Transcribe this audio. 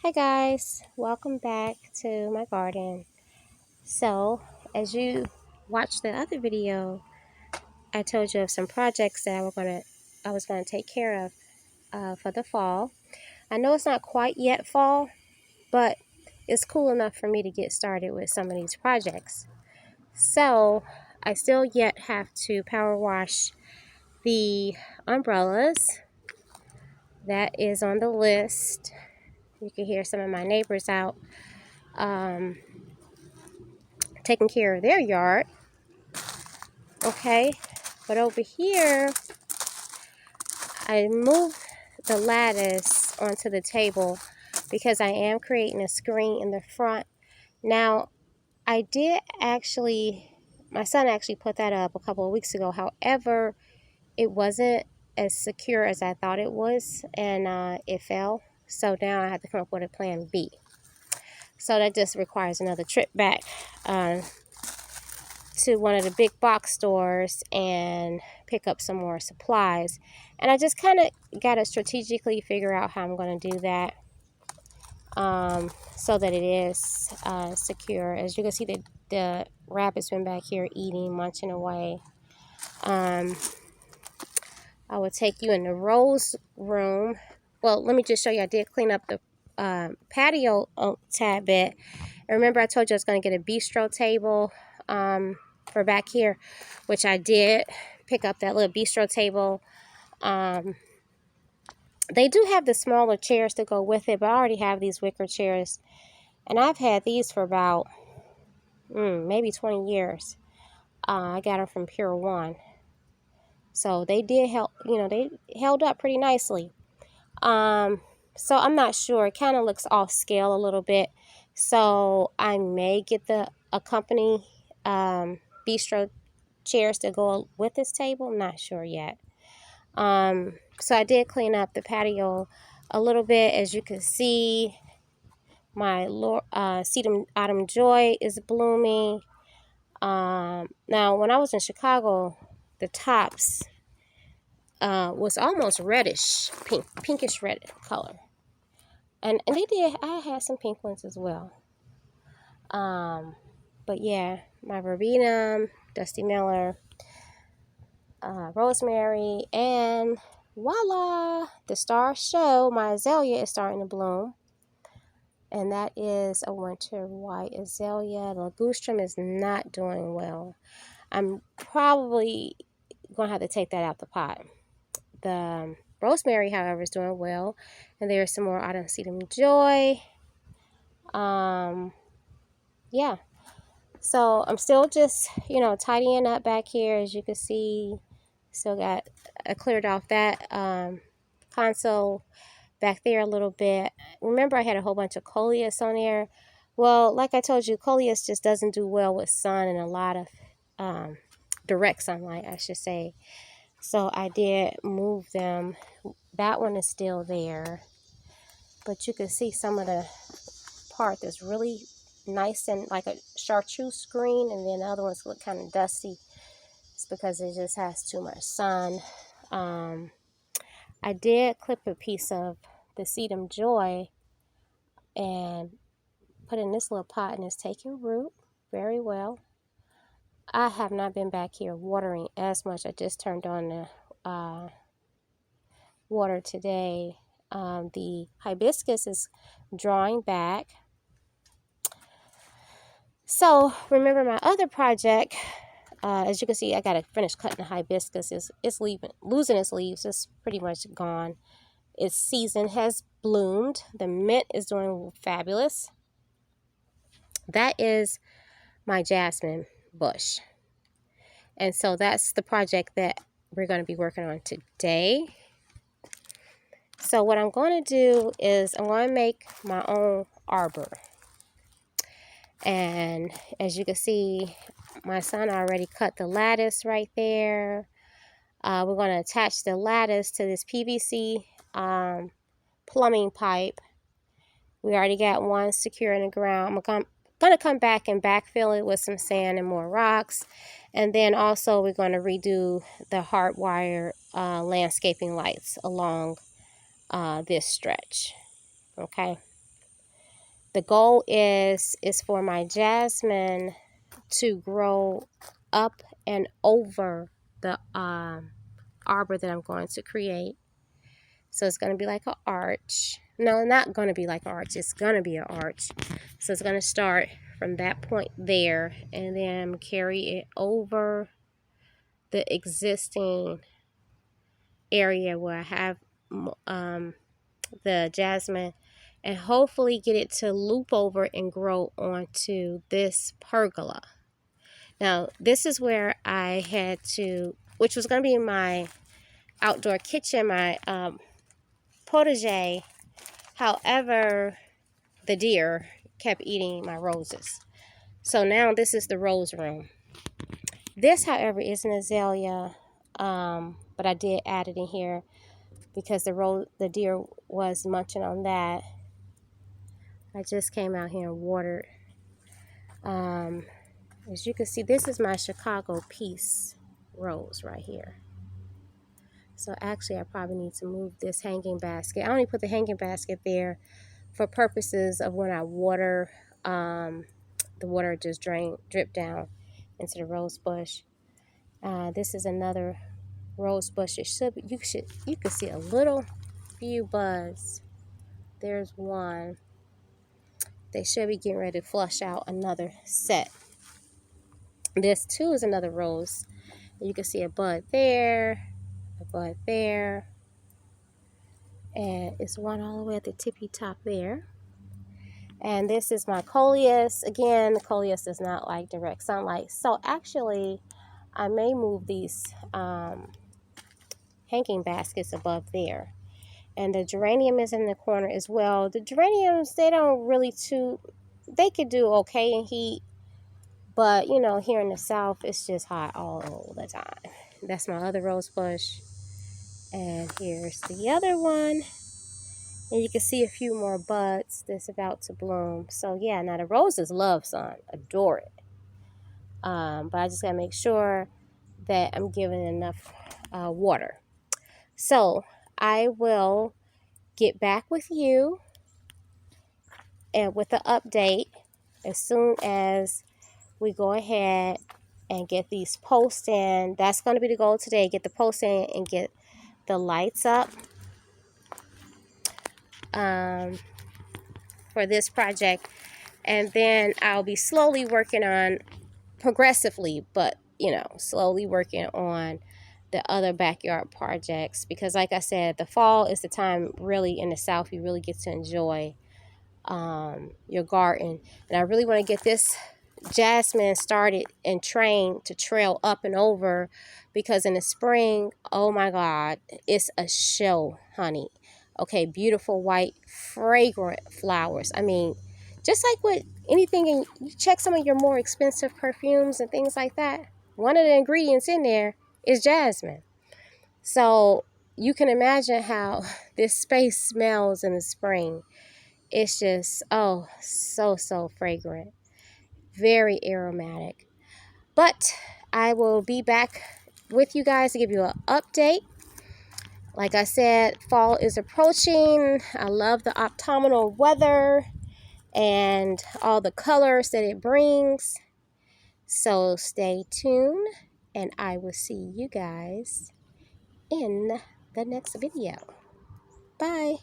Hi guys, welcome back to my garden. So, as you watched the other video, I told you of some projects that I was gonna take care of for the fall. I know it's not quite yet fall, but it's cool enough for me to get started with some of these projects. So, I still yet have to power wash the umbrellas. That is on the list. You can hear some of my neighbors out. Taking care of their yard. Okay, but over here, I moved the lattice onto the table because I am creating a screen in the front. Now, I did actually, my son actually put that up a couple of weeks ago. However, it wasn't as secure as I thought it was, and it fell. So now I have to come up with a plan B. So that just requires another trip back to one of the big box stores and pick up some more supplies. And I just kind of got to strategically figure out how I'm going to do that so that it is secure. As you can see, the rabbit's been back here eating, munching away. I will take you in the rose room. Well, let me just show you. I did clean up the patio a tad bit. And remember, I told you I was going to get a bistro table for back here, which I did pick up that little bistro table. They do have the smaller chairs to go with it, but I already have these wicker chairs, and I've had these for about maybe 20 years. I got them from Pure One, so they did help. They held up pretty nicely. So I'm not sure. It kind of looks off scale a little bit, so I may get a company bistro chairs to go with this table. I'm not sure yet. So I did clean up the patio a little bit. As you can see, my sedum autumn joy is blooming. Now, when I was in Chicago, the tops was almost reddish, pinkish red color, and they did. I had some pink ones as well. But yeah, my verbena, Dusty Miller, rosemary, and voila, the star show. My azalea is starting to bloom, and that is a winter white azalea. The ligustrum is not doing well. I'm probably gonna have to take that out the pot. The rosemary, however, is doing well, and there's some more autumn sedum joy. Yeah, so I'm still just tidying up back here. As you can see, still got I cleared off that console back there a little bit. Remember, I had a whole bunch of coleus on there. Well, like I told you, coleus just doesn't do well with sun and a lot of direct sunlight, I should say. So I did move them. That one is still there, but you can see some of the part that's really nice and like a chartreuse green, and then the other ones look kind of dusty. It's because it just has too much sun. I did clip a piece of the sedum joy and put in this little pot, and it's taking root very well. I have not been back here watering as much. I just turned on the water today. The hibiscus is drawing back. So remember my other project, as you can see, I got to finish cutting the hibiscus. It's losing its leaves. It's pretty much gone. Its season has bloomed. The mint is doing fabulous. That is my jasmine bush. And so that's the project that we're going to be working on today. So what I'm going to do is I'm going to make my own arbor. And as you can see, my son already cut the lattice right there. We're going to attach the lattice to this PVC plumbing pipe. We already got one secure in the ground. I'm going to come back and backfill it with some sand and more rocks. And then also we're going to redo the hardwire landscaping lights along this stretch. Okay. the goal is for my jasmine to grow up and over the arbor that I'm going to create. So it's going to be like an arch. No, not going to be like an arch. It's going to be an arch. So it's going to start from that point there and then carry it over the existing area where I have the jasmine, and hopefully get it to loop over and grow onto this pergola. Now, this is where I had to, which was going to be my outdoor kitchen, my potager. However, the deer kept eating my roses. So now this is the rose room. This, however, is an azalea, but I did add it in here because the deer was munching on that. I just came out here and watered. As you can see, this is my Chicago Peace rose right here. So actually, I probably need to move this hanging basket. I only put the hanging basket there for purposes of when I water, the water just drip down into the rose bush. This is another rose bush. It should be, you can see a little few buds. There's one. They should be getting ready to flush out another set. This too is another rose. You can see a bud there, a bud there, and it's one all the way at the tippy top there. And this is my coleus. Again, the coleus does not like direct sunlight. So actually, I may move these hanging baskets above there. And the geranium is in the corner as well. The geraniums, they don't really they could do okay in heat. But, you know, here in the South, it's just hot all the time. That's my other rose bush. And here's the other one. And you can see a few more buds that's about to bloom. So, yeah, now the roses love sun. Adore it. But I just got to make sure that I'm giving enough water. So, I will get back with you and with the update as soon as we go ahead and get these posts in. That's going to be the goal today, get the posts in and get the lights up for this project. And then I'll be slowly working on, progressively, but, you know, slowly working on the other backyard projects. Because like I said, the fall is the time really in the South you really get to enjoy your garden. And I really want to get this jasmine started and trained to trail up and over, because in the spring, oh my God, it's a show, honey. Okay, beautiful white fragrant flowers. I mean, just like with anything, and you check some of your more expensive perfumes and things like that, one of the ingredients in there is jasmine. So you can imagine how this space smells in the spring. It's just, oh, so fragrant. Very aromatic. But I will be back with you guys to give you an update. Like I said, fall is approaching. I love the autumnal weather and all the colors that it brings. So stay tuned, and I will see you guys in the next video. Bye.